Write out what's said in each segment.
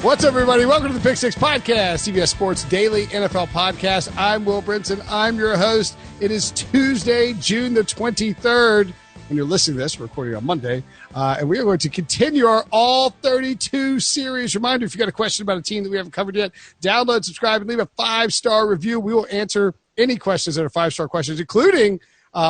What's up, everybody? Welcome to the Pick Six Podcast, CBS Sports Daily NFL Podcast. I'm Will Brinson. I'm your host. It is Tuesday, June the 23rd. When you're listening to this, we're recording on Monday. And we are going to continue our All 32 series. Reminder, if you got a question about a team that we haven't covered yet, download, subscribe, and leave a 5-star review. We will answer any questions that are 5-star questions, including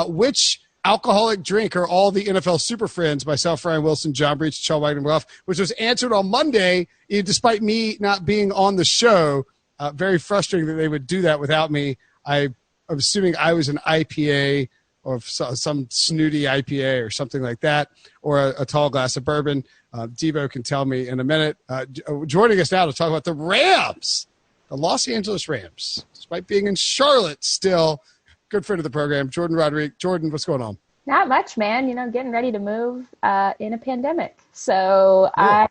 which alcoholic drink are all the NFL super friends, myself, Ryan Wilson, John Breach, Sean Goff, which was answered on Monday, despite me not being on the show. Very frustrating that they would do that without me. I'm assuming I was an IPA or some snooty IPA or something like that, or a tall glass of bourbon. Debo can tell me in a minute. Joining us now to talk about the Rams, the Los Angeles Rams, despite being in Charlotte still. Good friend of the program, Jourdan Rodrigue. Jourdan, what's going on? Not much, man. Getting ready to move in a pandemic. So I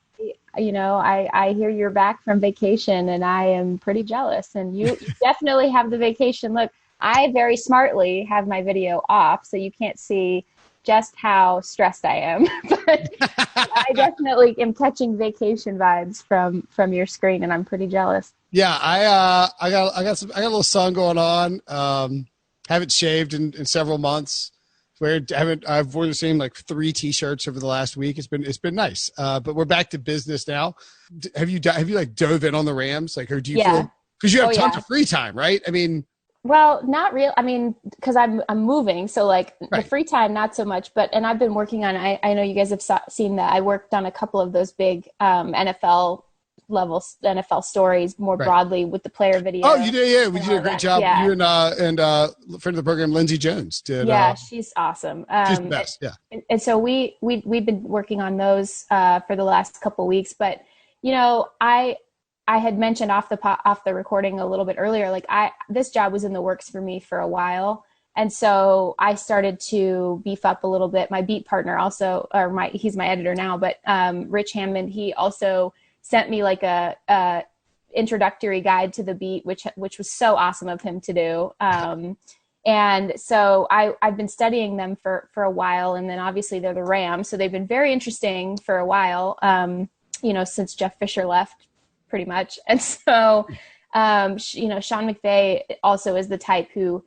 hear you're back from vacation, and I am pretty jealous. And you definitely have the vacation look. I very smartly have my video off, so you can't see just how stressed I am. But I definitely am catching vacation vibes from your screen, and I'm pretty jealous. Yeah, I got a little sun going on. Haven't shaved in several months. I've worn the same like 3 T-shirts over the last week. It's been nice. But we're back to business now. Have you like dove in on the Rams? Like, or do you feel, because you have tons of free time, right? I mean, well, not real. I mean, because I'm moving, so like right. The free time, not so much. And I've been working on. I know you guys have seen that. I worked on a couple of those big NFL level NFL stories more broadly with the player video. Oh, you did, yeah. We did a great job. Yeah. You and friend of the program, Lindsay Jones, did. Yeah, she's awesome. She's the best. Yeah. And so we've been working on those for the last couple of weeks. But I had mentioned off the recording a little bit earlier. Like this job was in the works for me for a while. And so I started to beef up a little bit. My beat partner also, he's my editor now, but Rich Hammond, he also sent me like a introductory guide to the beat, which was so awesome of him to do. And so I've been studying them for a while, and then obviously they're the Rams, so they've been very interesting for a while, since Jeff Fisher left, pretty much. And so, Sean McVay also is the type who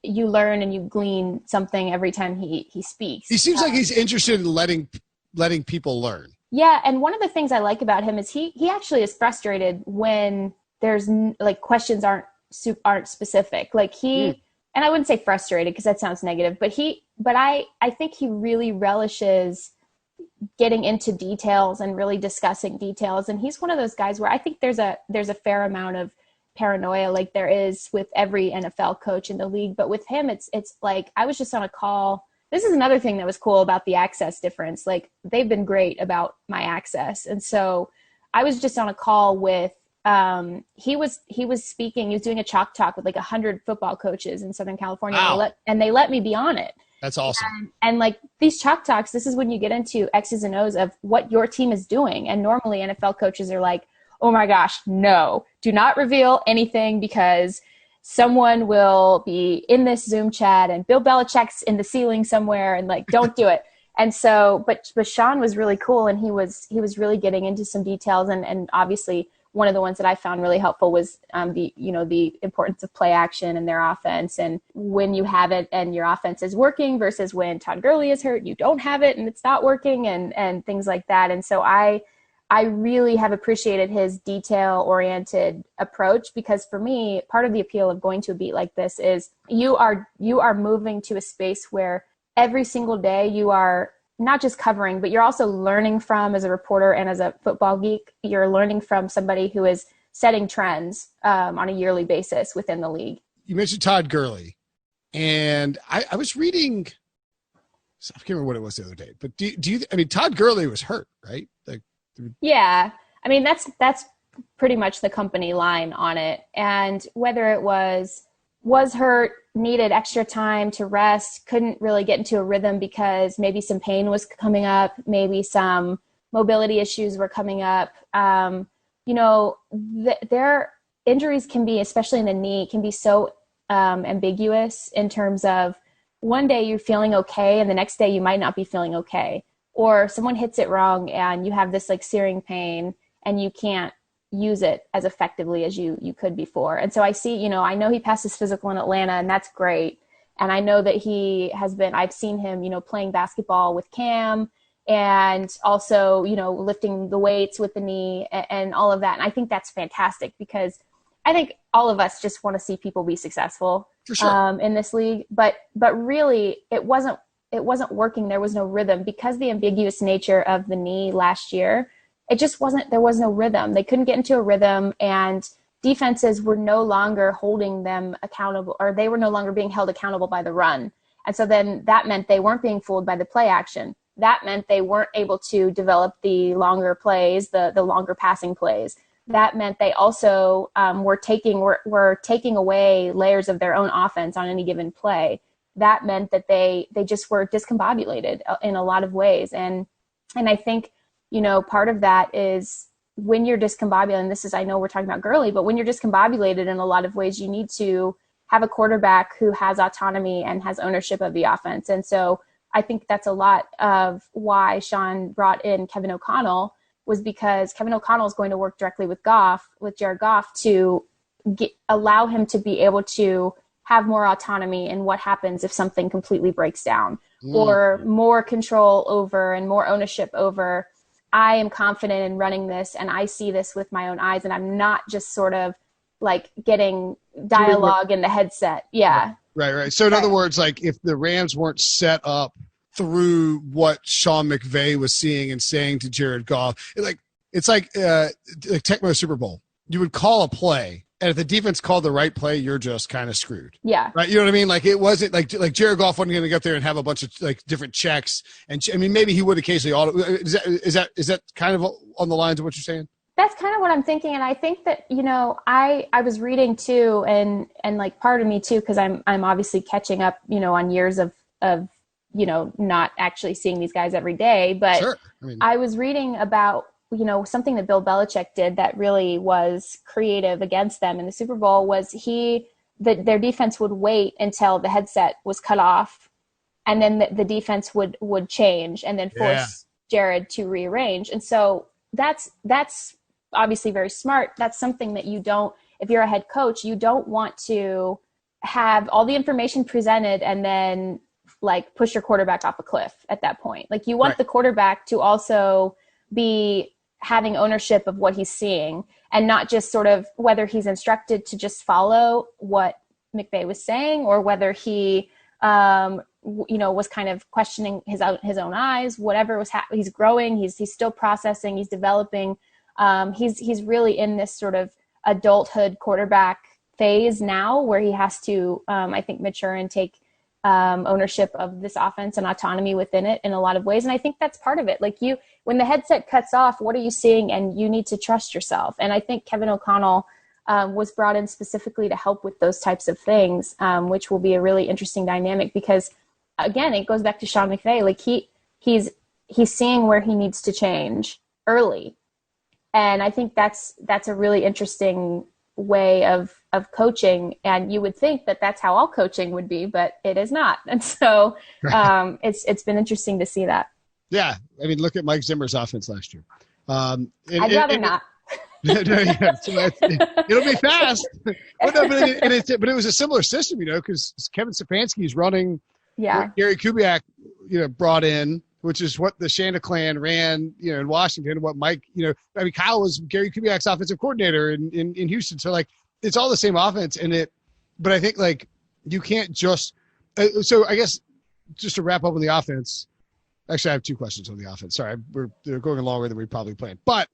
you learn and you glean something every time he speaks. He seems like he's interested in letting people learn. Yeah, and one of the things I like about him is he actually is frustrated when there's like questions aren't specific. Like and I wouldn't say frustrated because that sounds negative, but I think he really relishes getting into details and really discussing details. And he's one of those guys where I think there's a fair amount of paranoia, like there is with every NFL coach in the league. But with him, it's like I was just on a call. This is another thing that was cool about the access difference. Like they've been great about my access. And so I was just on a call with, he was speaking, he was doing a chalk talk with like 100 football coaches in Southern California. Wow. And they let me be on it. That's awesome. And like these chalk talks, this is when you get into X's and O's of what your team is doing. And normally NFL coaches are like, oh my gosh, no, do not reveal anything because someone will be in this Zoom chat and Bill Belichick's in the ceiling somewhere and like, don't do it. And so, but Sean was really cool, and he was really getting into some details. And obviously one of the ones that I found really helpful was the importance of play action and their offense, and when you have it and your offense is working versus when Todd Gurley is hurt, you don't have it and it's not working, and things like that. And so I really have appreciated his detail-oriented approach, because for me, part of the appeal of going to a beat like this is you are moving to a space where every single day you are not just covering, but you're also learning from, as a reporter and as a football geek, you're learning from somebody who is setting trends on a yearly basis within the league. You mentioned Todd Gurley, and I was reading, I can't remember what it was the other day, but Todd Gurley was hurt, right? Yeah. I mean, that's pretty much the company line on it. And whether it was hurt, needed extra time to rest, couldn't really get into a rhythm because maybe some pain was coming up, maybe some mobility issues were coming up. Their injuries can be, especially in the knee, can be so ambiguous in terms of one day you're feeling okay and the next day you might not be feeling okay. or someone hits it wrong and you have this like searing pain and you can't use it as effectively as you could before. And so I see, you know, I know he passed his physical in Atlanta, and that's great. And I know that he has been, I've seen him, you know, playing basketball with Cam and also, you know, lifting the weights with the knee and all of that. And I think that's fantastic, because I think all of us just want to see people be successful For sure. in this league. But really it wasn't working. There was no rhythm because the ambiguous nature of the knee last year. There was no rhythm. They couldn't get into a rhythm, and defenses were no longer holding them accountable, or they were no longer being held accountable by the run. And so then that meant they weren't being fooled by the play action. That meant they weren't able to develop the longer plays, the longer passing plays. That meant they also were taking away layers of their own offense on any given play. That meant that they just were discombobulated in a lot of ways. And I think, you know, part of that is when you're discombobulated, and this is, I know we're talking about Gurley, but when you're discombobulated in a lot of ways, you need to have a quarterback who has autonomy and has ownership of the offense. And so I think that's a lot of why Sean brought in Kevin O'Connell, was because Kevin O'Connell is going to work directly with Jared Goff, to allow him to be able to have more autonomy in what happens if something completely breaks down, or more control over and more ownership over, I am confident in running this and I see this with my own eyes, and I'm not just sort of like getting dialogue in the headset. Yeah. Right. So in other words, like if the Rams weren't set up through what Sean McVay was seeing and saying to Jared Goff, it's like Tecmo Super Bowl. You would call a play, and if the defense called the right play, you're just kind of screwed. Yeah. Right. You know what I mean? Like it wasn't like Jared Goff wasn't going to get up there and have a bunch of like different checks. And I mean, maybe he would occasionally. Is that kind of on the lines of what you're saying? That's kind of what I'm thinking. And I think that, you know, I was reading too, and like part of me too, because I'm obviously catching up, you know, on years of, you know, not actually seeing these guys every day. But sure. I was reading about, you know, something that Bill Belichick did that really was creative against them in the Super Bowl was their defense would wait until the headset was cut off, and then the defense would change and then force Jared to rearrange. And so that's obviously very smart. That's something that you don't, if you're a head coach, you don't want to have all the information presented and then like push your quarterback off a cliff at that point. Like you want the quarterback to also be having ownership of what he's seeing, and not just sort of whether he's instructed to just follow what McVay was saying, or whether he, you know, was kind of questioning his own eyes, whatever was happening. He's growing. He's still processing. He's developing. He's really in this sort of adulthood quarterback phase now, where he has to, I think, mature and take ownership of this offense and autonomy within it in a lot of ways. And I think that's part of it. Like when the headset cuts off, what are you seeing? And you need to trust yourself. And I think Kevin O'Connell was brought in specifically to help with those types of things, which will be a really interesting dynamic, because again, it goes back to Sean McVay. Like he's seeing where he needs to change early. And I think that's a really interesting way of coaching. And you would think that that's how all coaching would be, but it is not. And so it's been interesting to see that. Yeah. I mean, look at Mike Zimmer's offense last year. I'd rather not. It'll be fast. But it was a similar system, you know, because Kevin Stefanski is running what Gary Kubiak, you know, brought in, which is what the Shanda clan ran, you know, in Washington, what Mike, you know, I mean, Kyle was Gary Kubiak's offensive coordinator in Houston. So like, it's all the same offense but I think like you can't just, so I guess just to wrap up on the offense, actually I have two questions on the offense. Sorry, they're going longer than we probably planned, but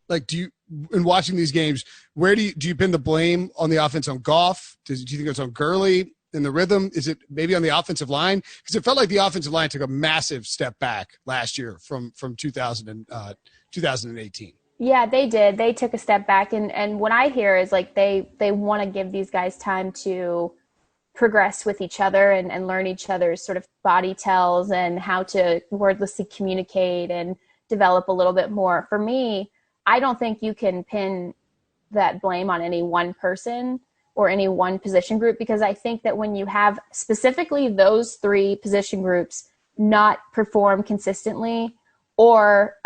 like, do you, in watching these games, where do you pin the blame on the offense on Goff? Do you think it's on Gurley in the rhythm? Is it maybe on the offensive line? Because it felt like the offensive line took a massive step back last year from 2018. Yeah, they did. They took a step back. And what I hear is like they want to give these guys time to progress with each other and learn each other's sort of body tells and how to wordlessly communicate and develop a little bit more. For me, I don't think you can pin that blame on any one person or any one position group, because I think that when you have specifically those three position groups not perform consistently, or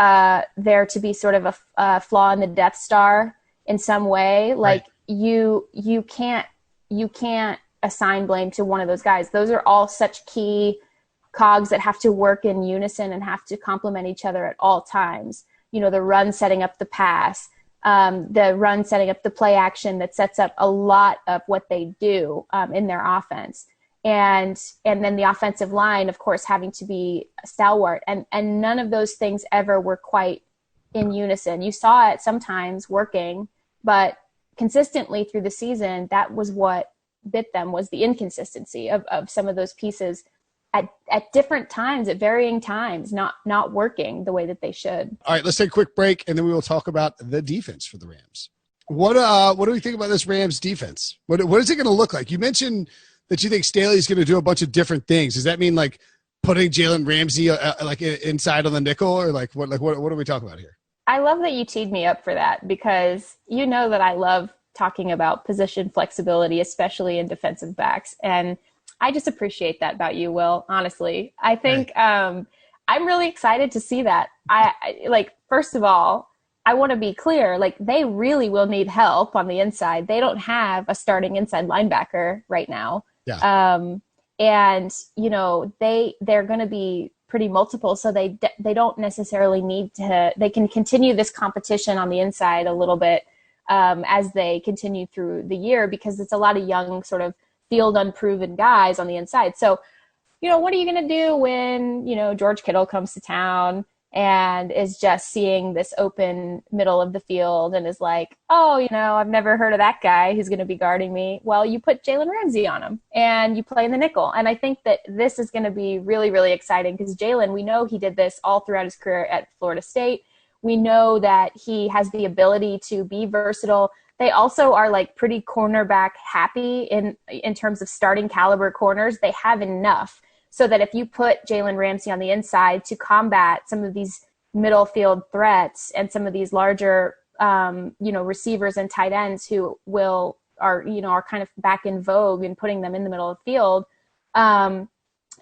there to be sort of a flaw in the Death Star in some way. Like you can't assign blame to one of those guys. Those are all such key cogs that have to work in unison and have to complement each other at all times. You know, the run setting up the pass, the run setting up the play action that sets up a lot of what they do in their offense. And then the offensive line, of course, having to be stalwart. And none of those things ever were quite in unison. You saw it sometimes working, but consistently through the season, that was what bit them, was the inconsistency of some of those pieces at different times, at varying times, not working the way that they should. All right, let's take a quick break, and then we will talk about the defense for the Rams. What do we think about this Rams defense? What is it going to look like? You mentioned that you think Staley's going to do a bunch of different things. Does that mean like putting Jalen Ramsey like inside on the nickel, or what are we talking about here? I love that you teed me up for that, because you know that I love talking about position flexibility, especially in defensive backs. And I just appreciate that about you, Will, honestly. I think I'm really excited to see that. First of all, I want to be clear, like, they really will need help on the inside. They don't have a starting inside linebacker right now. Yeah. And, you know, they're going to be pretty multiple, so they don't necessarily need to – they can continue this competition on the inside a little bit as they continue through the year, because it's a lot of young sort of field unproven guys on the inside. So, you know, what are you going to do when, you know, George Kittle comes to town and is just seeing this open middle of the field and is like, oh, you know, I've never heard of that guy who's going to be guarding me. Well, you put Jalen Ramsey on him and you play in the nickel. And I think that this is going to be really, really exciting, because Jalen, we know he did this all throughout his career at Florida State. We know that he has the ability to be versatile. They also are like pretty cornerback happy in terms of starting caliber corners. They have enough so that if you put Jalen Ramsey on the inside to combat some of these middle field threats and some of these larger, receivers and tight ends who are kind of back in vogue and putting them in the middle of the field,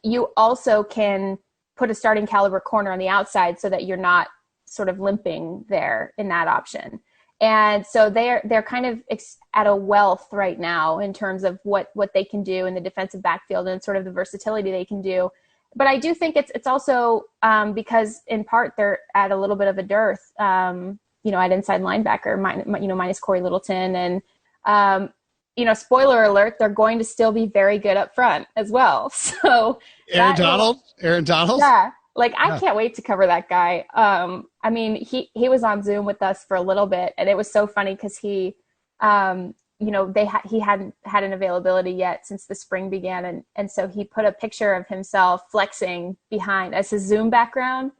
you also can put a starting caliber corner on the outside so that you're not sort of limping there in that option. And so they're kind of at a wealth right now in terms of what they can do in the defensive backfield and sort of the versatility they can do. But I do think it's also because in part they're at a little bit of a dearth, at inside linebacker, minus Corey Littleton. And, spoiler alert, they're going to still be very good up front as well. So Aaron Donald? Yeah. I can't wait to cover that guy. He was on Zoom with us for a little bit, and it was so funny because he hadn't had an availability yet since the spring began. And so he put a picture of himself flexing behind as his Zoom background,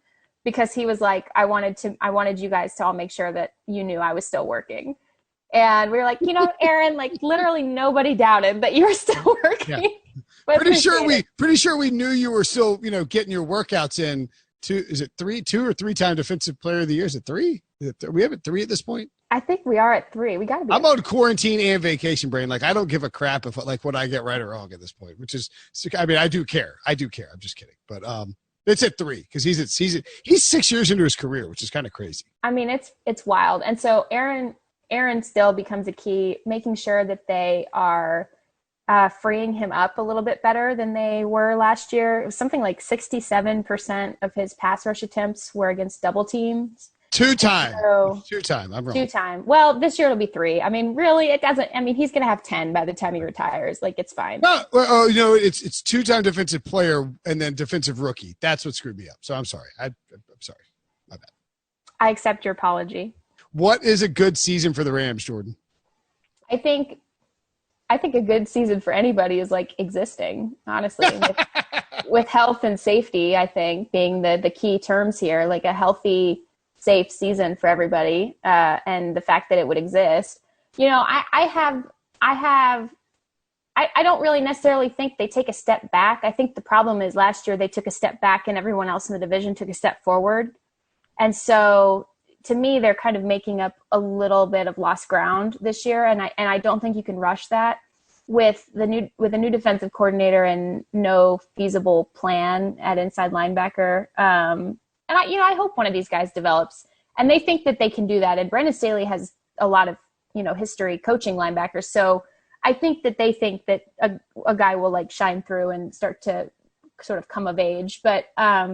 because he was like, I wanted you guys to all make sure that you knew I was still working. And we were like, Aaron, literally nobody doubted that you were still working. Yeah. Pretty sure we knew you were still, getting your workouts in. Is it 2 or 3 time defensive player of the year? Is it 3? We have it 3 at this point. I think we are at 3. We got to be. I'm on quarantine and vacation brain. I don't give a crap if what I get right or wrong at this point, which is, I do care. I'm just kidding. But it's at 3 because he's 6 years into his career, which is kind of crazy. It's wild. And so Aaron still becomes a key, making sure that they are freeing him up a little bit better than they were last year. It was something like 67% of his pass rush attempts were against double teams. 2-time. So, 2-time. I'm wrong. 2-time. Well, this year it'll be 3. Really, it doesn't. He's going to have 10 by the time he retires. It's fine. No, it's 2-time defensive player and then defensive rookie. That's what screwed me up. So I'm sorry. I'm sorry. My bad. I accept your apology. What is a good season for the Rams, Jourdan? I think a good season for anybody is existing, honestly, with health and safety, I think, being the key terms here, a healthy, safe season for everybody. And the fact that it would exist, I don't really necessarily think they take a step back. I think the problem is last year they took a step back and everyone else in the division took a step forward. And so to me, they're kind of making up a little bit of lost ground this year. And I don't think you can rush that. with a new defensive coordinator and no feasible plan at inside linebacker. And I hope one of these guys develops, and they think that they can do that. And Brandon Staley has a lot of, history coaching linebackers. So I think that they think that a guy will like shine through and start to sort of come of age. But, I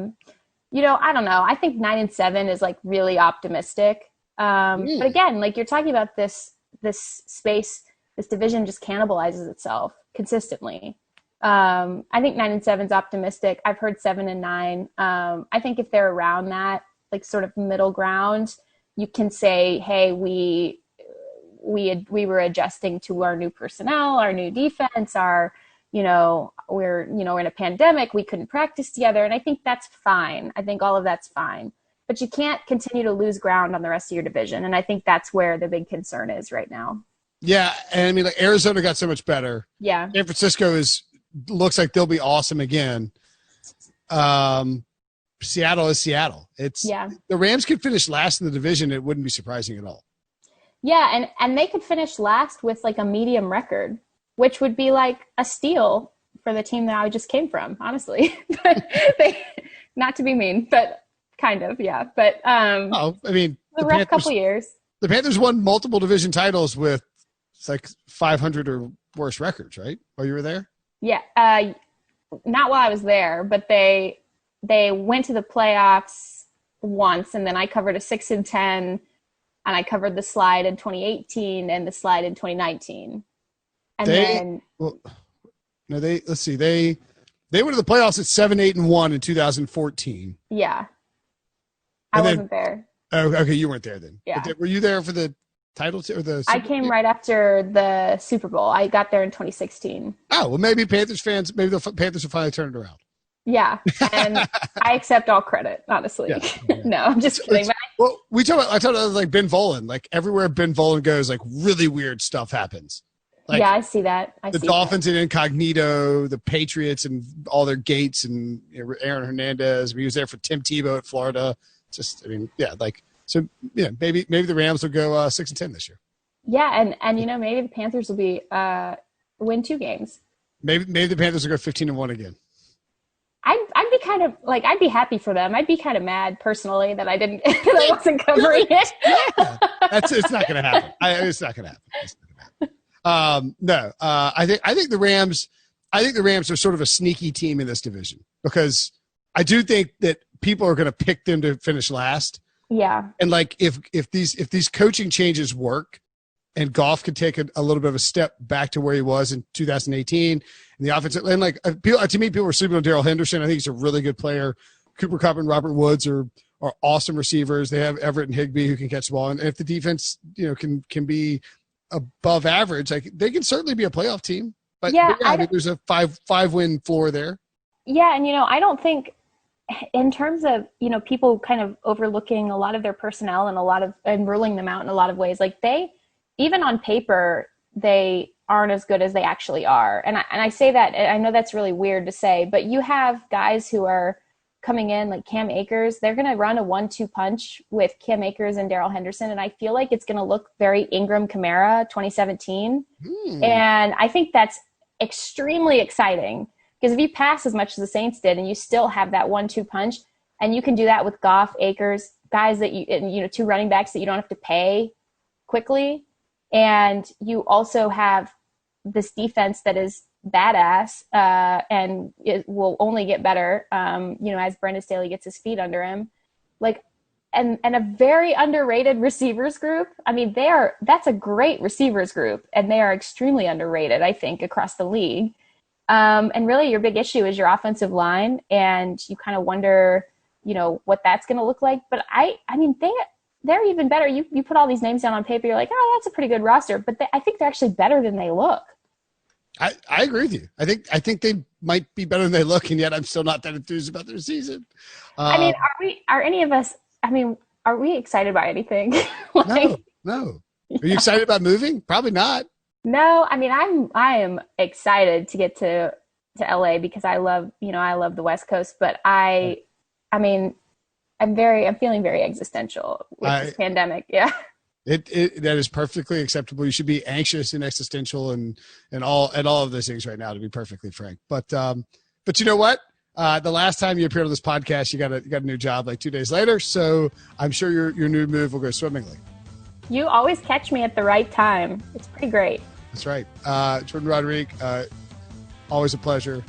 don't know. I think 9-7 is like really optimistic. But again, like you're talking about this space, this division just cannibalizes itself consistently. I think 9-7 is optimistic. I've heard 7-9. I think if they're around that, like sort of middle ground, you can say, hey, we were adjusting to our new personnel, our new defense, we're in a pandemic, we couldn't practice together. And I think that's fine. I think all of that's fine. But you can't continue to lose ground on the rest of your division. And I think that's where the big concern is right now. Yeah. And I mean, like Arizona got so much better. Yeah. San Francisco looks like they'll be awesome again. Seattle is Seattle. The Rams could finish last in the division. It wouldn't be surprising at all. Yeah. And they could finish last with like a medium record, which would be like a steal for the team that I just came from, honestly. But not to be mean, but kind of, yeah. But I mean, the rough couple years. The Panthers won multiple division titles with like 500 or worse records, right? While you were there? Yeah, not while I was there, but they went to the playoffs once, and then I covered a 6-10, and I covered the slide in 2018 and the slide in 2019. And they went to the playoffs at 7-8-1 in 2014. Yeah. I wasn't there. Oh, okay. You weren't there then. Yeah. Were you there for the title or the Super I came right after the Super Bowl. I got there in 2016. Oh, well, maybe the Panthers will finally turn it around. Yeah. And I accept all credit, honestly. Yeah. No, I'm just kidding. Well, I talked about like Ben Volen. Like everywhere Ben Volen goes, like really weird stuff happens. Like, yeah, I see that. The Dolphins in incognito, the Patriots and all their gates, and Aaron Hernandez. He was there for Tim Tebow at Florida. Maybe the Rams will go 6-10 this year. Yeah, and maybe the Panthers will be win 2 games. Maybe the Panthers will go 15-1 again. I'd be kind of like, I'd be happy for them. I'd be kind of mad personally that I wasn't covering it. Yeah, it's not going to happen. It's not going to happen. No, I think the Rams are sort of a sneaky team in this division, because I do think that people are going to pick them to finish last. Yeah. And like, if these coaching changes work and Goff could take a little bit of a step back to where he was in 2018 and the offensive, and like to me, people were sleeping on Darrell Henderson. I think he's a really good player. Cooper Kupp and Robert Woods are awesome receivers. They have Everett and Higbee who can catch the ball. And if the defense, can be above average, like they can certainly be a playoff team. But I think there's a five win floor there. Yeah. And, I don't think in terms of, people kind of overlooking a lot of their personnel and ruling them out in a lot of ways, like even on paper, they aren't as good as they actually are. And I say that, I know that's really weird to say, but you have guys who are coming in like Cam Akers. They're going to run a 1-2 punch with Cam Akers and Darrell Henderson. And I feel like it's going to look very Ingram Kamara 2017. And I think that's extremely exciting, because if you pass as much as the Saints did and you still have that 1-2 punch, and you can do that with Goff, Akers, guys that 2 running backs that you don't have to pay quickly. And you also have this defense that is badass, and it will only get better, as Brandon Staley gets his feet under him. Like, and a very underrated receivers group. I mean, that's a great receivers group, and they are extremely underrated, I think, across the league. And really your big issue is your offensive line, and you kind of wonder, what that's going to look like. But I mean, they're even better. You put all these names down on paper, you're like, oh, that's a pretty good roster. But I think they're actually better than they look. I agree with you. I think they might be better than they look, and yet I'm still not that enthused about their season. I mean, are any of us, are we excited about anything? No. Are you excited about moving? Probably not. No, I mean, I am excited to get to LA, because I love the West Coast, but I'm feeling very existential with this pandemic. Yeah. That is perfectly acceptable. You should be anxious and existential and all of those things right now, to be perfectly frank. But you know what? The last time you appeared on this podcast, you got a new job like 2 days later. So I'm sure your new move will go swimmingly. You always catch me at the right time. It's pretty great. That's right. Jourdan Rodrigue, always a pleasure.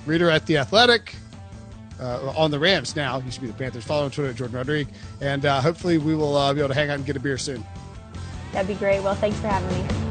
Reader at The Athletic. On the Rams now. He used to be the Panthers. Follow on Twitter at Jourdan Rodrigue. And hopefully we will be able to hang out and get a beer soon. That'd be great. Well, thanks for having me.